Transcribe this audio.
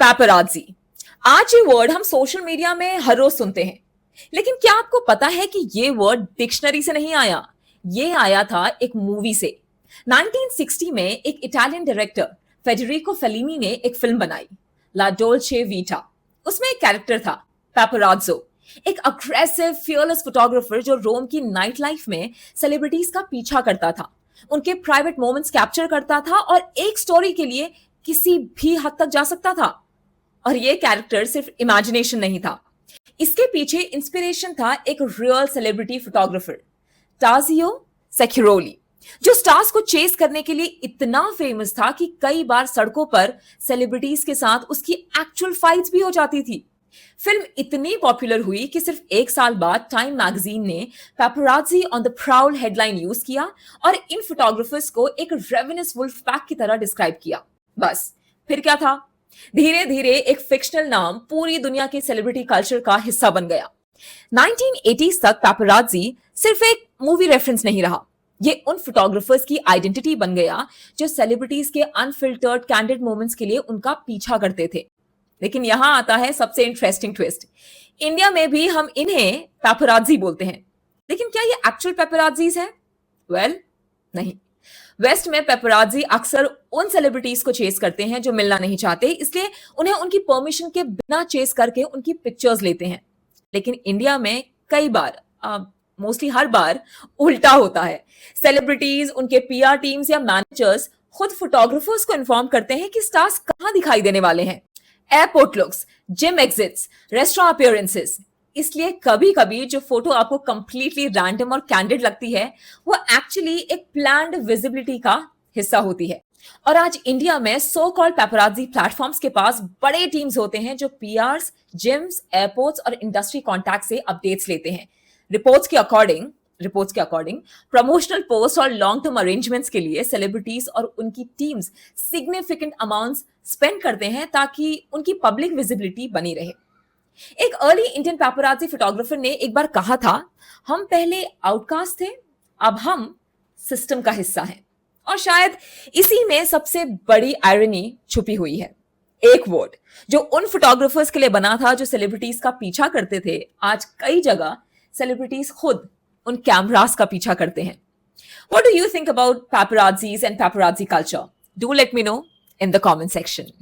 Paparazzi. आज ये word हम सोशल मीडिया में हर रोज सुनते हैं, लेकिन क्या आपको पता है कि ये वर्ड डिक्शनरी से नहीं आया? ये आया था एक मूवी से। 1960 में एक इटालियन डायरेक्टर फेडेरिको फेलिनी ने एक फिल्म बनाई, ला डोल्चे वीटा। उसमें एक कैरेक्टर था, पैपराज़ो, एक अग्रेसिव फियरलेस फोटोग्राफर जो रोम की नाइट लाइफ में सेलिब्रिटीज का पीछा करता था, उनके प्राइवेट मोमेंट्स कैप्चर करता था और एक स्टोरी के लिए किसी भी हद तक जा सकता था। और ये कैरेक्टर सिर्फ इमेजिनेशन नहीं था, इसके पीछे इंस्पिरेशन था एक रियल सेलिब्रिटी फोटोग्राफर, टाजियो सेक्यूरोली, जो स्टार्स को चेस करने के लिए इतना फेमस था कि कई बार सड़कों पर सेलिब्रिटीज के साथ उसकी एक्चुअल फाइट्स भी हो जाती थी। फिल्म इतनी पॉपुलर हुई कि सिर्फ एक साल बाद टाइम मैगजीन ने paparazzi on the proud headline use किया और इन फोटोग्राफर्स को एक रेवेनस वुल्फ पैक की तरह डिस्क्राइब किया। बस फिर क्या था, धीरे धीरे एक फिक्शनल नाम पूरी दुनिया के सेलिब्रिटी कल्चर का हिस्सा बन गया। 1980s तक पैपराजी सिर्फ एक मूवी रेफरेंस नहीं रहा, ये उन फोटोग्राफर्स की आइडेंटिटी बन गया जो सेलिब्रिटीज के अनफिल्टर्ड कैंडिड मोमेंट्स के लिए उनका पीछा करते थे। लेकिन यहां आता है सबसे इंटरेस्टिंग ट्विस्ट। इंडिया में भी हम इन्हें पैपराजी बोलते हैं, लेकिन क्या ये एक्चुअल पैपराजीज है? वेल, नहीं। वेस्ट में पेपराजी अक्सर उन सेलिब्रिटीज को चेस करते हैं जो मिलना नहीं चाहते, इसलिए उन्हें उनकी परमिशन के बिना चेस करके उनकी पिक्चर्स लेते हैं। लेकिन इंडिया में कई बार, मोस्टली हर बार, उल्टा होता है। सेलिब्रिटीज, उनके पीआर टीम्स या मैनेजर्स खुद फोटोग्राफर्स को इन्फॉर्म करते हैं कि स्टार्स कहां दिखाई देने वाले हैं। Airport looks, gym exits, restaurant appearances. इसलिए कभी कभी जो फोटो आपको कंप्लीटली रैंडम और कैंडिड लगती है, वो एक्चुअली एक प्लान्ड विजिबिलिटी का हिस्सा होती है। और आज इंडिया में सो कॉल्ड पेपराजी प्लेटफॉर्म्स के पास बड़े टीम्स होते हैं जो पीआरस, जिम्स, एयरपोर्ट्स और इंडस्ट्री कॉन्टैक्ट से अपडेट्स लेते हैं। रिपोर्ट्स के अकॉर्डिंग प्रमोशनल पोस्ट और लॉन्ग टर्म अरेंजमेंट्स के लिए सेलिब्रिटीज और उनकी टीम्स सिग्निफिकेंट अमाउंट्स स्पेंड करते हैं ताकि उनकी पब्लिक विजिबिलिटी बनी रहे। एक अर्ली इंडियन पैपराजी फोटोग्राफर ने एक बार कहा था, हम पहले आउटकास्ट थे, अब हम सिस्टम का हिस्सा हैं। और शायद इसी में सबसे बड़ी आयरनी छुपी हुई है। एक वर्ड जो उन फोटोग्राफर्स के लिए बना था जो सेलिब्रिटीज का पीछा करते थे, आज कई जगह सेलिब्रिटीज खुद उन कैमरास का पीछा करते हैं। What do you think about paparazzis and paparazzi culture? Do let me know in the comment section.